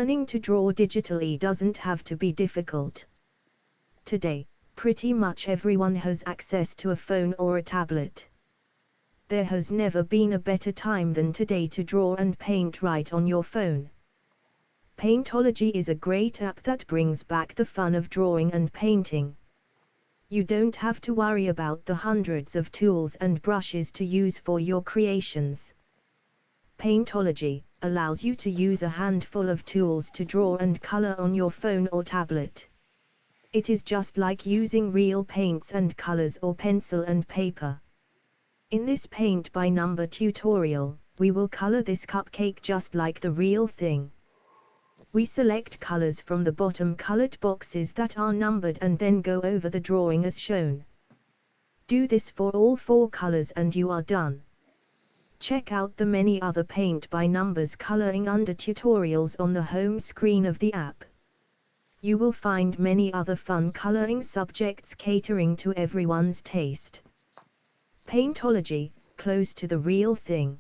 Learning to draw digitally doesn't have to be difficult. Today, pretty much everyone has access to a phone or a tablet. There has never been a better time than today to draw and paint right on your phone. Paintology is a great app that brings back the fun of drawing and painting. You don't have to worry about the hundreds of tools and brushes to use for your creations. Paintology allows you to use a handful of tools to draw and color on your phone or tablet. It is just like using real paints and colors or pencil and paper. In this paint by number tutorial, we will color this cupcake just like the real thing. We select colors from the bottom colored boxes that are numbered and then go over the drawing as shown. Do this for all 4 colors and you are done. Check out the many other paint by numbers coloring under tutorials on the home screen of the app. You will find many other fun coloring subjects catering to everyone's taste. Paintology, close to the real thing.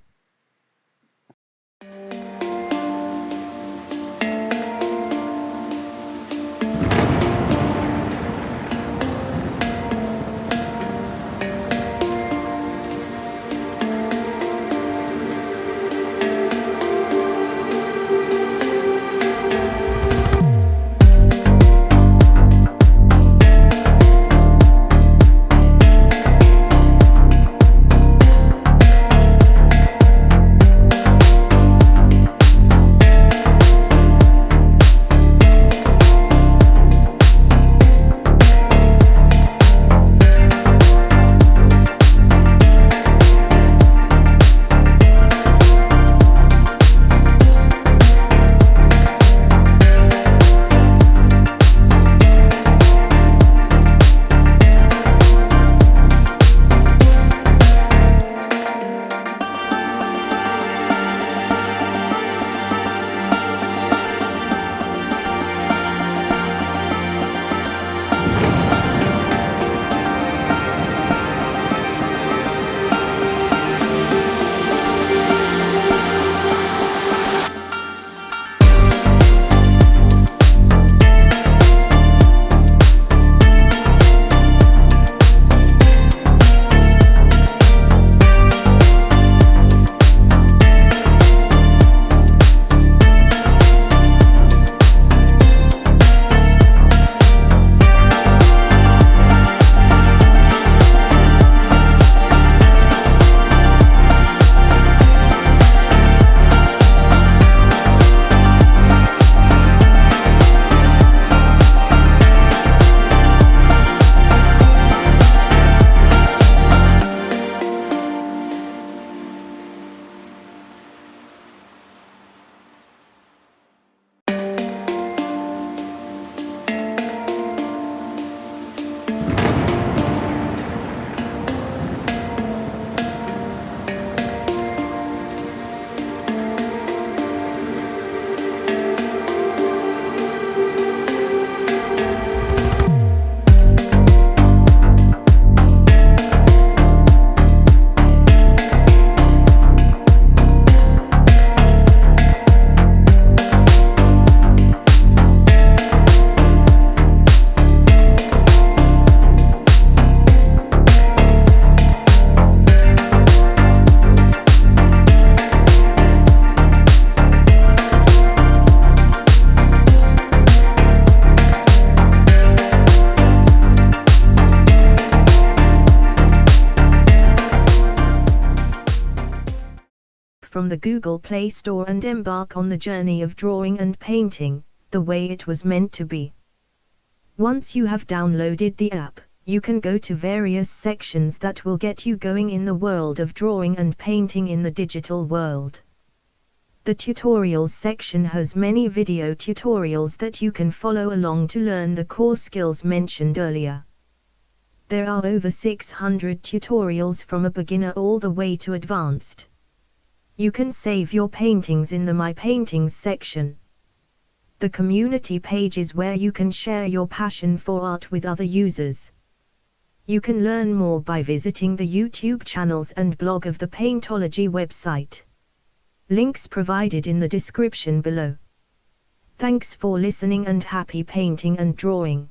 From the Google Play Store and embark on the journey of drawing and painting, the way it was meant to be. Once you have downloaded the app, you can go to various sections that will get you going in the world of drawing and painting in the digital world. The tutorials section has many video tutorials that you can follow along to learn the core skills mentioned earlier. There are over 600 tutorials from a beginner all the way to advanced. You can save your paintings in the My Paintings section. The community page is where you can share your passion for art with other users. You can learn more by visiting the YouTube channels and blog of the Paintology website. Links provided in the description below. Thanks for listening and happy painting and drawing.